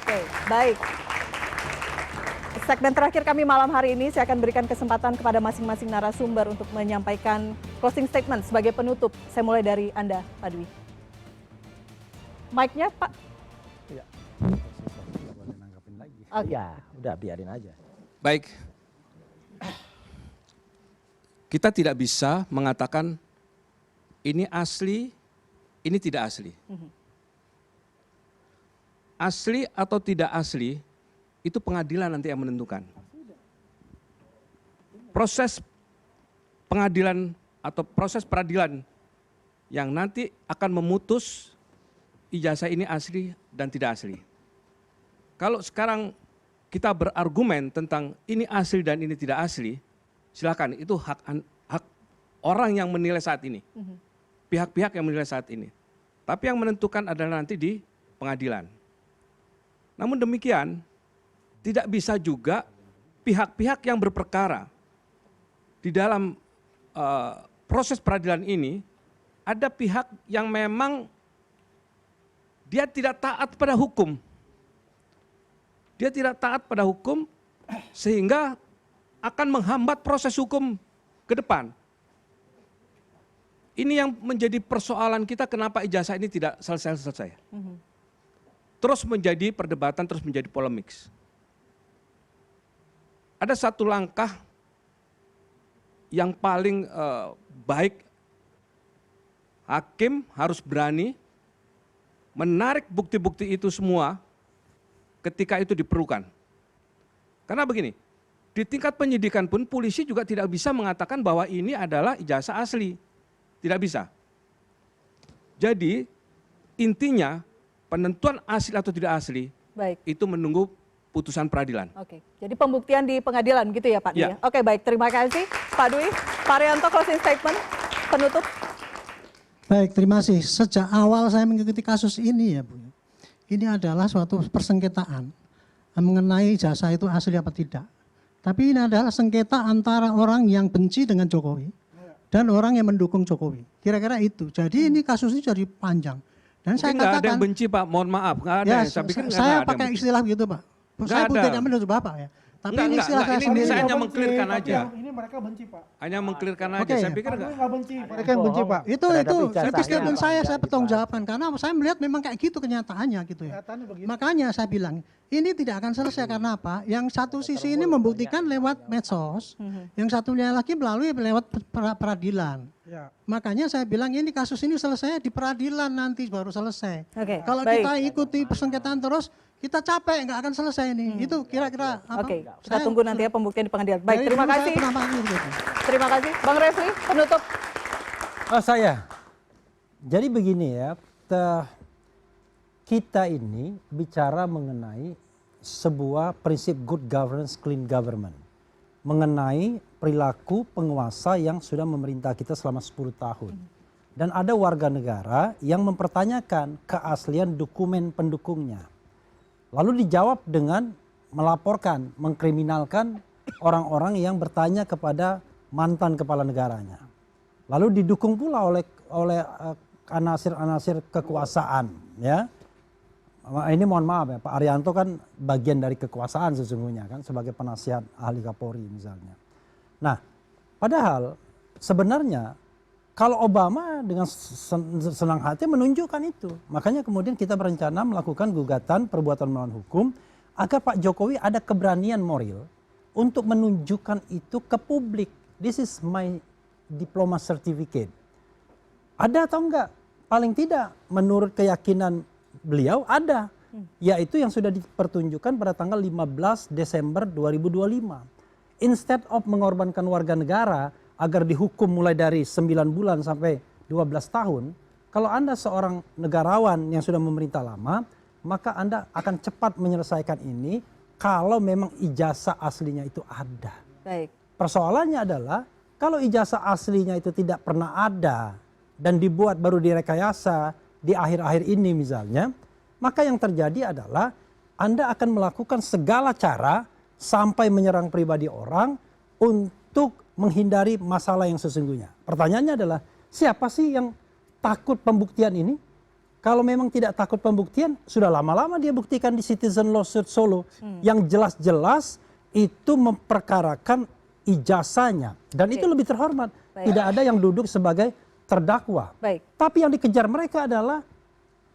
Oke, baik. Segmen terakhir kami malam hari ini, saya akan berikan kesempatan kepada masing-masing narasumber untuk menyampaikan closing statement sebagai penutup. Saya mulai dari Anda, Pak Dwi. Mic-nya, Pak. Iya. Boleh nanggapin lagi. Okay. Ya, udah biarin aja. Baik. Kita tidak bisa mengatakan ini asli, ini tidak asli. Asli atau tidak asli, itu pengadilan nanti yang menentukan. Proses pengadilan atau proses peradilan yang nanti akan memutus ijazah ini asli dan tidak asli. Kalau sekarang kita berargumen tentang ini asli dan ini tidak asli, silakan, itu hak orang yang menilai saat ini. Pihak-pihak yang menilai saat ini. Tapi yang menentukan adalah nanti di pengadilan. Namun demikian, tidak bisa juga pihak-pihak yang berperkara di dalam proses peradilan ini, ada pihak yang memang dia tidak taat pada hukum. Dia tidak taat pada hukum sehingga akan menghambat proses hukum ke depan. Ini yang menjadi persoalan kita, kenapa ijazah ini tidak selesai-selesai. Terus menjadi perdebatan, terus menjadi polemik. Ada satu langkah yang paling baik, hakim harus berani menarik bukti-bukti itu semua ketika itu diperlukan. Karena begini, di tingkat penyidikan pun polisi juga tidak bisa mengatakan bahwa ini adalah ijazah asli. Tidak bisa. Jadi intinya penentuan asli atau tidak asli itu menunggu putusan peradilan. Oke, jadi pembuktian di pengadilan gitu ya Pak Dwi? Ya. Oke, baik, terima kasih Pak Dwi. Pak Rianto, closing statement, penutup. Baik, terima kasih. Sejak awal saya mengikuti kasus ini ya Bu, ini adalah suatu persengketaan mengenai ijazah itu asli apa tidak. Tapi ini adalah sengketa antara orang yang benci dengan Jokowi dan orang yang mendukung Jokowi. Kira-kira itu. Jadi ini kasus ini jadi panjang. Dan saya nggak katakan, ada yang benci Pak, mohon maaf. Nggak ada ya, yang saya pikir saya pakai istilah begitu Pak. Saya pun tidak menuduh Bapak ya. Tapi ini istilah saya ini sendiri. saya hanya mengklirkan aja. Ini mereka benci Pak. Hanya mengklirkan aja, Oke. saya pikir Pak nggak. Dwi nggak benci. Mereka yang benci Pak. Itu statement saya pertanggung jawabkan karena saya melihat memang kayak gitu kenyataannya gitu ya. Kenyataannya begitu. Makanya saya bilang ini tidak akan selesai karena apa? Yang satu sisi ini membuktikan lewat medsos, yang satunya lagi melalui lewat peradilan. Ya. Makanya saya bilang ini kasus ini selesai di peradilan nanti baru selesai. Oke, Kalau baik. kita ikuti persengketaan terus kita capek nggak akan selesai ini. Itu kira-kira apa? Oke, kita tunggu nanti ya pembuktian di pengadilan. Baik, Dari terima dulu saya kasih. pernah malu gitu. Terima kasih. Bang Refli, penutup. Saya. Jadi begini ya, kita ini bicara mengenai sebuah prinsip good governance, clean government. Mengenai perilaku penguasa yang sudah memerintah kita selama 10 tahun. Dan ada warga negara yang mempertanyakan keaslian dokumen pendukungnya. Lalu dijawab dengan melaporkan, mengkriminalkan orang-orang yang bertanya kepada mantan kepala negaranya. Lalu didukung pula oleh anasir-anasir kekuasaan, ya. Ini mohon maaf ya, Pak Arianto kan bagian dari kekuasaan sesungguhnya kan sebagai penasihat ahli Kapolri misalnya. Nah, padahal sebenarnya kalau Obama dengan senang hati menunjukkan itu. Makanya kemudian kita berencana melakukan gugatan perbuatan melawan hukum agar Pak Jokowi ada keberanian moral untuk menunjukkan itu ke publik. This is my diploma certificate. Ada atau enggak? Paling tidak menurut keyakinan beliau ada. Yaitu yang sudah dipertunjukkan pada tanggal 15 Desember 2025. Instead of mengorbankan warga negara agar dihukum mulai dari 9 bulan sampai 12 tahun, kalau Anda seorang negarawan yang sudah memerintah lama, maka Anda akan cepat menyelesaikan ini kalau memang ijazah aslinya itu ada. Baik. Persoalannya adalah kalau ijazah aslinya itu tidak pernah ada dan dibuat baru direkayasa di akhir-akhir ini misalnya, maka yang terjadi adalah Anda akan melakukan segala cara sampai menyerang pribadi orang untuk menghindari masalah yang sesungguhnya. Pertanyaannya adalah siapa sih yang takut pembuktian ini? Kalau memang tidak takut pembuktian, sudah lama-lama dia buktikan di Citizen Lawsuit Solo. Yang jelas-jelas itu memperkarakan ijazahnya. Dan itu lebih terhormat. Baik. Tidak ada yang duduk sebagai terdakwa. Baik. Tapi yang dikejar mereka adalah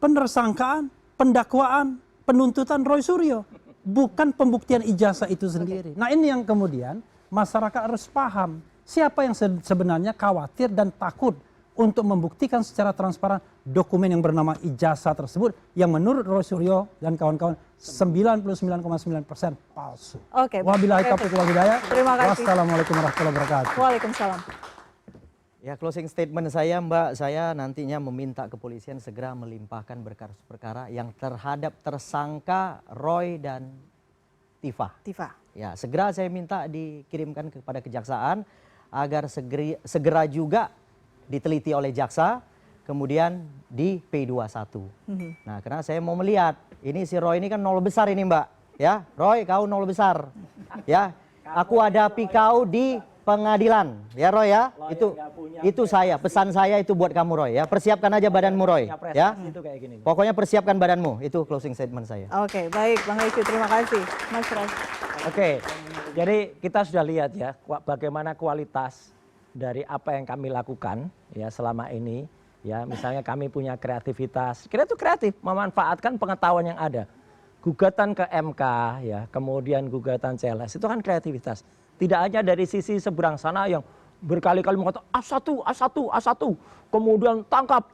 penersangkaan, pendakwaan, penuntutan Roy Suryo. Bukan pembuktian ijazah itu sendiri. Nah ini yang kemudian masyarakat harus paham. Siapa yang sebenarnya khawatir dan takut untuk membuktikan secara transparan dokumen yang bernama ijazah tersebut yang menurut Roy Suryo dan kawan-kawan 99,9% palsu. Oke. Wabillahi taufiq wal hidayah. Terima kasih. Wassalamualaikum warahmatullahi wabarakatuh. Waalaikumsalam. Ya, closing statement saya, Mbak, saya nantinya meminta kepolisian segera melimpahkan berkas perkara yang terhadap tersangka Roy dan Tifa. Ya, segera saya minta dikirimkan kepada kejaksaan agar segera juga diteliti oleh jaksa, kemudian di P21. Nah, karena saya mau melihat, ini si Roy ini kan 0 besar ini, Mbak. Ya, Roy, kau 0 besar. Ya, aku hadapi kau di pengadilan, ya Roy ya. Itu saya, pesan saya itu buat kamu Roy ya. Persiapkan aja badanmu Roy ya. Pokoknya persiapkan badanmu. Itu closing statement saya. Oke, baik Bang Riki, terima kasih. Mas Ros. Oke, jadi kita sudah lihat ya bagaimana kualitas dari apa yang kami lakukan ya selama ini. Ya, misalnya kami punya kreativitas. Kita itu kreatif, memanfaatkan pengetahuan yang ada. Gugatan ke MK ya, kemudian gugatan CLS itu kan kreativitas. Tidak hanya dari sisi seberang sana yang berkali-kali mengatakan A1, kemudian tangkap,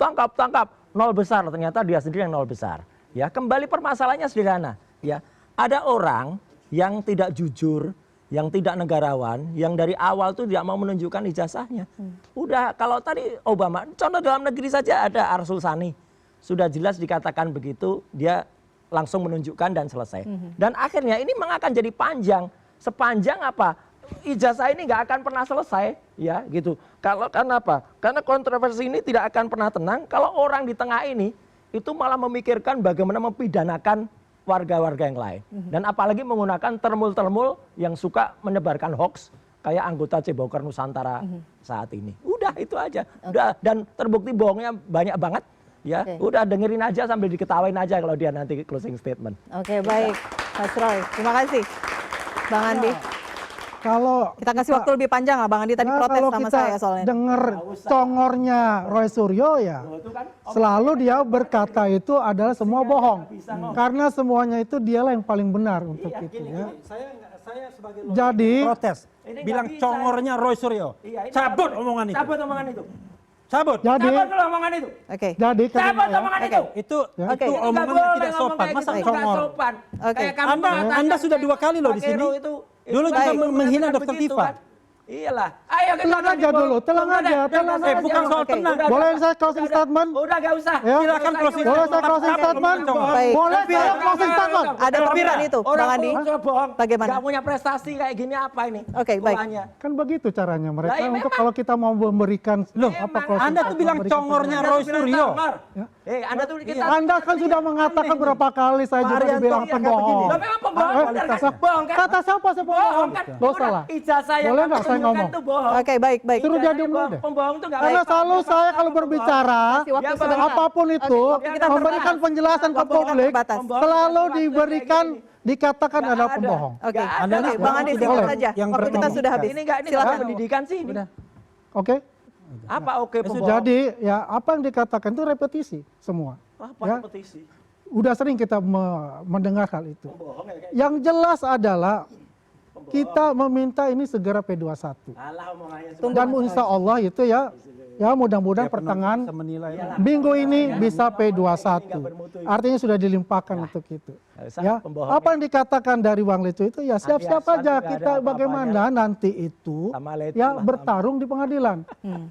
0 besar, ternyata dia sendiri yang 0 besar. Ya, kembali permasalahannya sederhana. Ya, ada orang yang tidak jujur, yang tidak negarawan, yang dari awal tuh tidak mau menunjukkan ijazahnya. Udah, kalau tadi Obama, contoh dalam negeri saja ada Arsul Sani, sudah jelas dikatakan begitu, dia langsung menunjukkan dan selesai. Dan akhirnya ini memang akan jadi panjang. Sepanjang apa? Ijazah ini nggak akan pernah selesai, ya gitu. Karena apa? Karena kontroversi ini tidak akan pernah tenang. Kalau orang di tengah ini itu malah memikirkan bagaimana mempidanakan warga-warga yang lain. Dan apalagi menggunakan termul-termul yang suka menyebarkan hoax kayak anggota Ceboker Nusantara saat ini. Udah itu aja. Udah, dan terbukti bohongnya banyak banget. Ya, udah dengerin aja sambil diketawain aja kalau dia nanti closing statement. Oke, baik. Mas Roy, terima kasih. Bang Andi. Kalau Kita kasih waktu lebih panjang lah, Bang Andi tadi protes sama saya soalnya. denger congornya Roy Suryo ya, selalu dia berkata itu adalah semua bohong. Karena semuanya itu dialah yang paling benar untuk itu ya. Saya sebagai Jadi protes. Bilang congornya Roy Suryo. Cabut omongan itu. Cabut omongan itu. Cabut. jadi Cabut omongan itu. Oke. jadi Cabut ya, omongan itu. Itu Oke. itu omongan yang tidak sopan. Masa congor? Oke. Anda sudah 2 kali loh di sini. Dulu juga menghina Dr. Tifa. Iyalah. Ayo kita tenang aja dulu, tenang aja. Bukan soal tenang. Boleh saya closing statement? Udah gak usah. Ya. Silakan closing Boleh saya closing statement? Baik. Boleh saya closing statement? Ada perpiran itu, Bang Andi. Bohong. Bagaimana? Gak punya prestasi kayak gini apa ini? Oke, baik. Tuanya. Kan begitu caranya mereka Lah, ya untuk memang. kalau kita mau memberikan Loh, closing Anda tuh bilang memberikan congornya Anda Roy tuh bilang Suryo. congor. Ya. Anda tuh kita Anda kan sudah mengatakan berapa kali saya Pak juga Arianto dibilang iya, pembohong. begini. Lah, memang pembohong, bener kan? kata- Bohong kan? Kata siapa saya pembohong? kan? Lo Udah, salah. Ijazah yang Boleh kamu nggak saya tunjukkan ngomong? tuh bohong. Oke, baik. Suruh dia Ijazah diem dulu deh. Pembohong tuh nggak Karena baik. selalu saya kalau berbicara, Kasih waktu Ya, sebentar. apapun itu, Oke, kita memberikan terbatas. penjelasan ke Waktu kita publik, terbatas. selalu diberikan, dikatakan Nggak ada ada. pembohong. Oke, Nggak ada. Bang Andi singkat Boleh. saja. Yang Waktu kita bertemu. sudah habis. Ini nggak Silakan. pendidikan sih ini. Oke? Apa oke pembohong? Jadi ya apa yang dikatakan itu repetisi semua. Apa Ya. repetisi? Udah sering kita mendengar hal itu. Yang jelas adalah kita meminta ini segera P21. Alah omongannya Dan insya Allah itu ya mudah-mudahan pertengahan menilai. minggu ini bisa P21. Artinya sudah dilimpahkan untuk itu. Nggak usah Ya, pembohong. apa yang dikatakan dari Bang Leto itu ya siap-siap Adiasan aja nggak ada kita apa-apanya. bagaimana nanti itu Sama Leto ya lah, bertarung di pengadilan.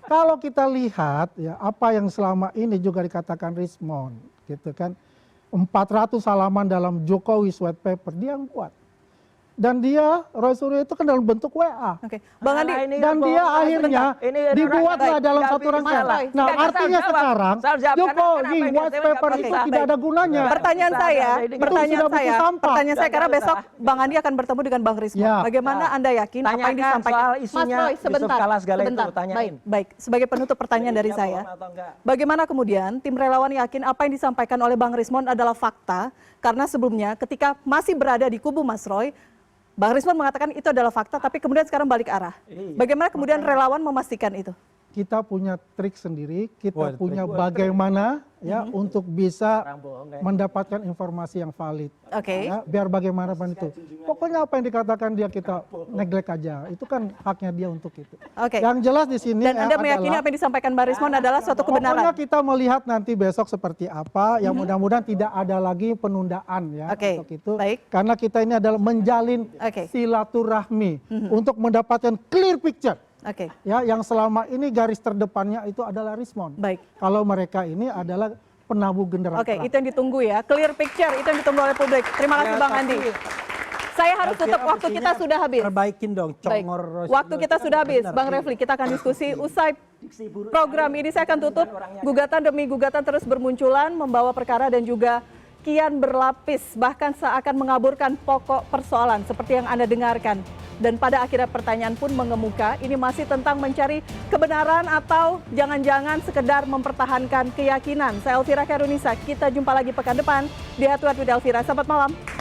Kalau kita lihat ya apa yang selama ini juga dikatakan Rismond gitu kan 400 halaman dalam Jokowi white paper dia yang buat. Dan dia, Roy Suryo itu kan dalam bentuk WA. Oke, Bang Andi. Dan dia akhirnya dibuatlah dalam satu rangkaian. Nah, artinya sekarang Jokowi white paper itu tidak ada gunanya. Pertanyaan saya, karena besok Bang Andi akan bertemu dengan Bang Rismon. Ya. Bagaimana Anda yakin apa yang Tanyakan disampaikan? soal isunya Mas Roy, Yusuf Kala segala itu, tanyain. Baik. Sebagai penutup pertanyaan dari saya, bagaimana kemudian tim relawan yakin apa yang disampaikan oleh Bang Rismon adalah fakta? Karena sebelumnya ketika masih berada di kubu Mas Roy, Bang Rismon mengatakan itu adalah fakta, tapi kemudian sekarang balik arah. Bagaimana kemudian relawan memastikan itu? Kita punya trik sendiri, kita punya bagaimana ya untuk bisa mendapatkan informasi yang valid. Oke. Ya, biar bagaimanapun itu. Pokoknya apa yang dikatakan dia kita neglect aja. Itu kan haknya dia untuk itu. Oke. Yang jelas di sini Dan Anda meyakini apa yang disampaikan Bang Rismon adalah suatu kebenaran? Pokoknya kita melihat nanti besok seperti apa. Yang mudah-mudahan tidak ada lagi penundaan ya untuk itu. Baik. Karena kita ini adalah menjalin silaturahmi untuk mendapatkan clear picture. Oke. Ya, yang selama ini garis terdepannya itu adalah Rismon. Baik. Kalau mereka ini adalah penabuh genderang. Oke, itu yang ditunggu ya. Clear picture, itu yang ditunggu oleh publik. Terima kasih Bang Andi. Saya harus tutup, waktu kita sudah habis. Perbaikin dong, Baik. congor. Waktu kita sudah habis, Bang Refli. Kita akan diskusi usai program ini. Saya akan tutup. Gugatan demi gugatan terus bermunculan, membawa perkara dan juga kian berlapis, bahkan seakan mengaburkan pokok persoalan seperti yang Anda dengarkan. Dan pada akhirnya pertanyaan pun mengemuka, ini masih tentang mencari kebenaran atau jangan-jangan sekedar mempertahankan keyakinan. Saya Elvira Khairunisa, kita jumpa lagi pekan depan di Head to Head with Elvira. Selamat malam.